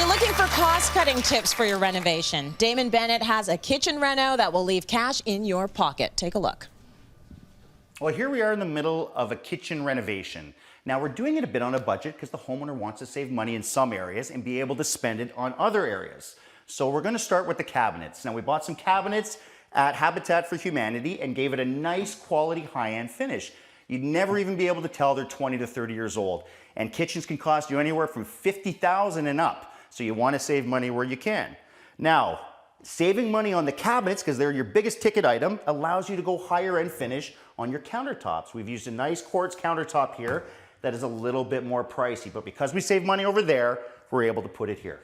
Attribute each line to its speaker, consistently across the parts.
Speaker 1: Looking for cost-cutting tips for your renovation? Damon Bennett has a kitchen reno that will leave cash in your pocket. Take a look.
Speaker 2: Well, here we are in the middle of a kitchen renovation. Now we're doing it a bit on a budget because the homeowner wants to save money in some areas and be able to spend it on other areas. So we're going to start with the cabinets. Now we bought some cabinets at Habitat for Humanity and gave it a nice quality high-end finish. You'd never even be able to tell they're 20 to 30 years old. And kitchens can cost you anywhere from $50,000 and up. So you want to save money where you can. Now, saving money on the cabinets, because they're your biggest ticket item, allows you to go higher end finish on your countertops. We've used a nice quartz countertop here that is a little bit more pricey, but because we save money over there, we're able to put it here.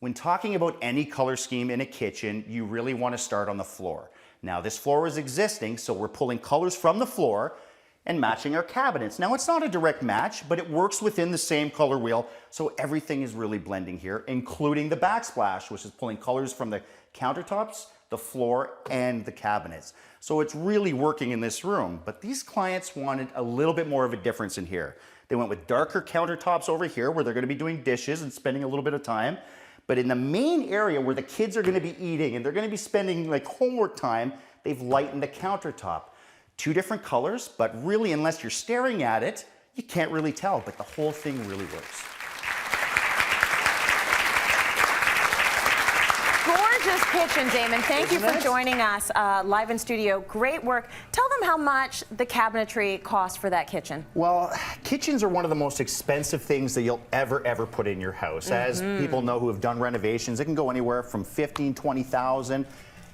Speaker 2: When talking about any color scheme in a kitchen, you really want to start on the floor. Now, this floor is existing, so we're pulling colors from the floor and matching our cabinets. Now, it's not a direct match, but it works within the same color wheel, so everything is really blending here, including the backsplash, which is pulling colors from the countertops, the floor, and the cabinets. So it's really working in this room, but these clients wanted a little bit more of a difference in here. They went with darker countertops over here where they're gonna be doing dishes and spending a little bit of time, but in the main area where the kids are gonna be eating and they're gonna be spending like homework time, they've lightened the countertop. Two different colors, but really, unless you're staring at it, you can't really tell, but the whole thing really works.
Speaker 1: Gorgeous kitchen, Damon. Thank you for joining us live in studio. Great work. Tell them how much the cabinetry cost for that kitchen.
Speaker 2: Well, kitchens are one of the most expensive things that you'll ever put in your house. As people know who have done renovations, it can go anywhere from $15,000, $20,000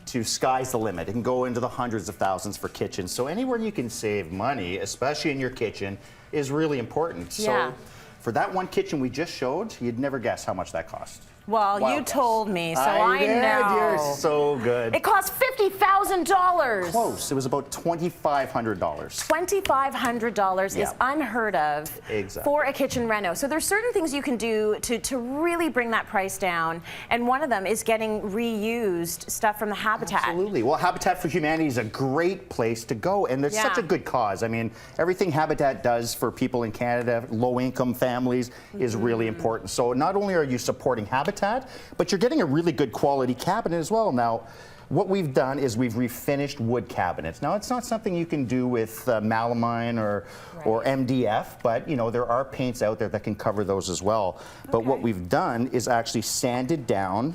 Speaker 2: to sky's the limit. It can go into the hundreds of thousands for kitchens. So anywhere you can save money, especially in your kitchen, is really important.
Speaker 1: Yeah.
Speaker 2: So for that one kitchen we just showed, you'd never guess how much that cost.
Speaker 1: Well, you told me, so I know.
Speaker 2: You're so good.
Speaker 1: It cost $50,000.
Speaker 2: Close. It was about $2,500.
Speaker 1: $2,500 is unheard of for a kitchen reno. So there's certain things you can do to really bring that price down, and one of them is getting reused stuff from the Habitat.
Speaker 2: Absolutely. Well, Habitat for Humanity is a great place to go, and it's such a good cause. I mean, everything Habitat does for people in Canada, low-income families, is really important. So not only are you supporting Habitat, but you're getting a really good quality cabinet as well. Now, what we've done is we've refinished wood cabinets. Now, it's not something you can do with melamine or MDF, but you know, there are paints out there that can cover those as well. But what we've done is actually sanded down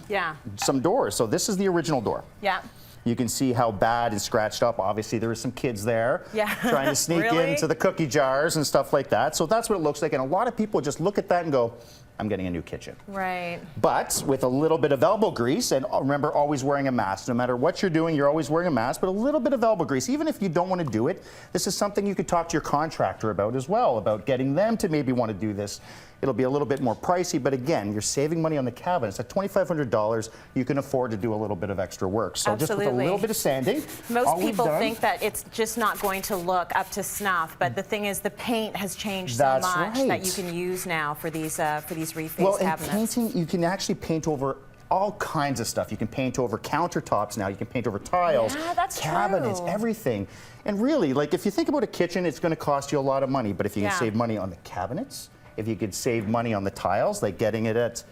Speaker 2: some doors. So this is the original door. Yeah. You can see how bad and scratched up. Obviously, there were some kids there trying to sneak into the cookie jars and stuff like that. So that's what it looks like. And a lot of people just look at that and go, I'm getting a new kitchen. Right. But with a little bit of elbow grease, and remember, always wearing a mask. No matter what you're doing, you're always wearing a mask, but a little bit of elbow grease, even if you don't want to do it, this is something you could talk to your contractor about as well, about getting them to maybe want to do this. It'll be a little bit more pricey, but again, you're saving money on the cabinets. At $2,500, you can afford to do a little bit of extra work. So just with a little bit of sanding.
Speaker 1: Most people think that it's just not going to look up to snuff, but the thing is, the paint has changed so much that you can use now for these refaced cabinets.
Speaker 2: And painting, you can actually paint over all kinds of stuff. You can paint over countertops now. You can paint over tiles, cabinets, everything. And really, like if you think about a kitchen, it's going to cost you a lot of money. But if you can save money on the cabinets, if you could save money on the tiles, like getting it at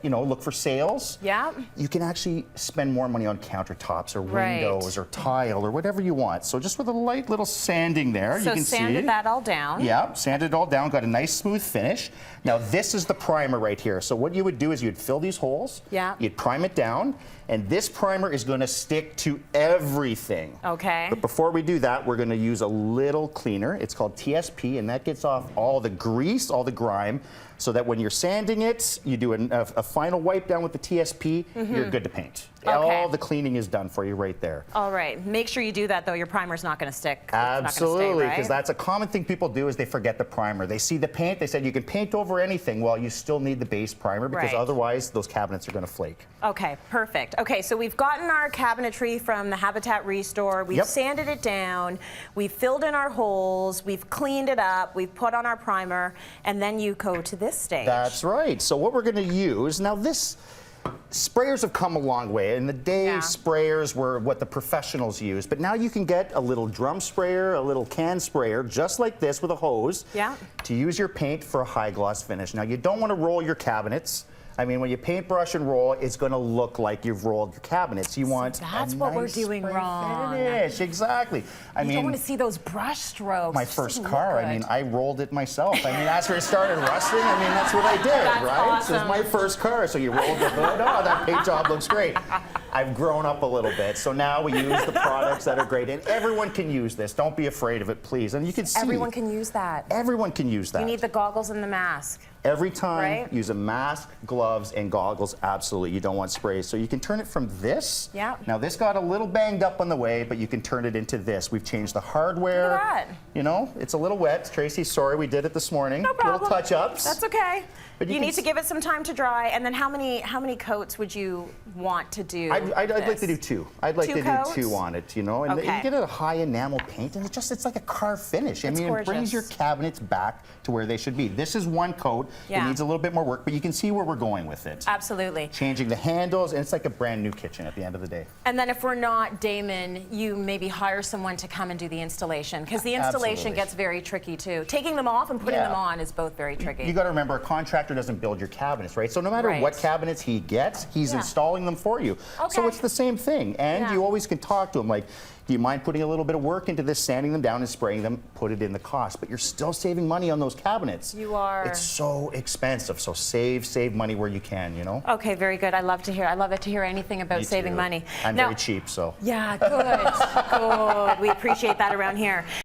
Speaker 2: you know, look for sales. Yeah. You can actually spend more money on countertops or windows or tile or whatever you want. So just with a light little sanding there, you can see. So
Speaker 1: sanded that all down.
Speaker 2: Yeah, sanded it all down, got a nice smooth finish. Now this is the primer right here. So what you would do is you'd fill these holes. Yeah. You'd prime it down, and this primer is going to stick to everything. Okay. But before we do that, we're going to use a little cleaner. It's called TSP, and that gets off all the grease, all the grime, so that when you're sanding it, you do a final wipe down with the TSP, you're good to paint. All the cleaning is done for you right there.
Speaker 1: All right. Make sure you do that, though. Your primer's not going to stick.
Speaker 2: Absolutely, because that's a common thing people do is they forget the primer. They see the paint, they said you can paint over anything. Well, you still need the base primer because otherwise those cabinets are going to flake.
Speaker 1: Okay, perfect. Okay, so we've gotten our cabinetry from the Habitat Restore. We've sanded it down. We've filled in our holes. We've cleaned it up. We've put on our primer. And then you go to this stage.
Speaker 2: That's right. So what we're going to use, now this Sprayers have come a long way. In the day, sprayers were what the professionals used, but now you can get a little drum sprayer, a little can sprayer, just like this with a hose, to use your paint for a high gloss finish. Now, you don't want to roll your cabinets. I mean, when you paintbrush and roll, it's going to look like you've rolled your cabinets. You want
Speaker 1: that's
Speaker 2: a
Speaker 1: what we're
Speaker 2: nice
Speaker 1: doing
Speaker 2: spray
Speaker 1: wrong.
Speaker 2: finish. Exactly. I
Speaker 1: You
Speaker 2: mean,
Speaker 1: don't want to see those brush strokes.
Speaker 2: my
Speaker 1: It just
Speaker 2: first
Speaker 1: doesn't
Speaker 2: car,
Speaker 1: look
Speaker 2: I mean,
Speaker 1: good.
Speaker 2: I rolled it myself. I mean, after it started rusting, I mean, that's what I did,
Speaker 1: That's
Speaker 2: right? So
Speaker 1: awesome.
Speaker 2: it's my first car, so you rolled the hood. Oh, that paint job looks great. I've grown up a little bit, so now we use the products that are great, and everyone can use this. Don't be afraid of it, please. And you can see.
Speaker 1: Everyone can use that.
Speaker 2: Everyone can use that.
Speaker 1: You need the goggles and the mask.
Speaker 2: Every time,
Speaker 1: Right?
Speaker 2: use a mask, gloves, and goggles. Absolutely, you don't want sprays. So you can turn it from this.
Speaker 1: Yeah.
Speaker 2: Now this got a little banged up on the way, but you can turn it into this. We've changed the hardware.
Speaker 1: Look at that.
Speaker 2: You know, it's a little wet. Tracy, sorry, we did it this morning.
Speaker 1: No problem.
Speaker 2: Little touch-ups.
Speaker 1: That's okay.
Speaker 2: But you
Speaker 1: You
Speaker 2: can
Speaker 1: need to
Speaker 2: s-
Speaker 1: give it some time to dry, and then how many coats would you want to do?
Speaker 2: I'd like
Speaker 1: this?
Speaker 2: to do two. I'd like
Speaker 1: Two
Speaker 2: to
Speaker 1: coats?
Speaker 2: do two on it, you know, and
Speaker 1: Okay.
Speaker 2: you get a high enamel paint, and it's like a car finish. I
Speaker 1: It's
Speaker 2: mean, it brings
Speaker 1: gorgeous.
Speaker 2: your cabinets back to where they should be. This is one coat.
Speaker 1: Yeah.
Speaker 2: It needs a little bit more work, but you can see where we're going with it.
Speaker 1: Absolutely.
Speaker 2: Changing the handles, and it's like a brand new kitchen at the end of the day.
Speaker 1: And then if we're not Damon, you maybe hire someone to come and do the installation, because the installation
Speaker 2: Absolutely.
Speaker 1: gets very tricky too. Taking them off and putting
Speaker 2: Yeah.
Speaker 1: them on is both very tricky.
Speaker 2: You got to remember, a contractor doesn't build your cabinets, right? So no matter
Speaker 1: Right.
Speaker 2: what cabinets he gets, he's
Speaker 1: Yeah.
Speaker 2: installing them for you. So
Speaker 1: Okay.
Speaker 2: it's the same thing. And
Speaker 1: Yeah.
Speaker 2: you always can talk to him like, do you mind putting a little bit of work into this, sanding them down and spraying them? Put it in the cost. But you're still saving money on those cabinets.
Speaker 1: You are.
Speaker 2: It's so expensive. So save money where you can, you know?
Speaker 1: Okay, very good. I love it to hear anything about
Speaker 2: Me
Speaker 1: saving
Speaker 2: too.
Speaker 1: money.
Speaker 2: I'm
Speaker 1: Now-
Speaker 2: very cheap, so.
Speaker 1: Yeah, good. Good. We appreciate that around here.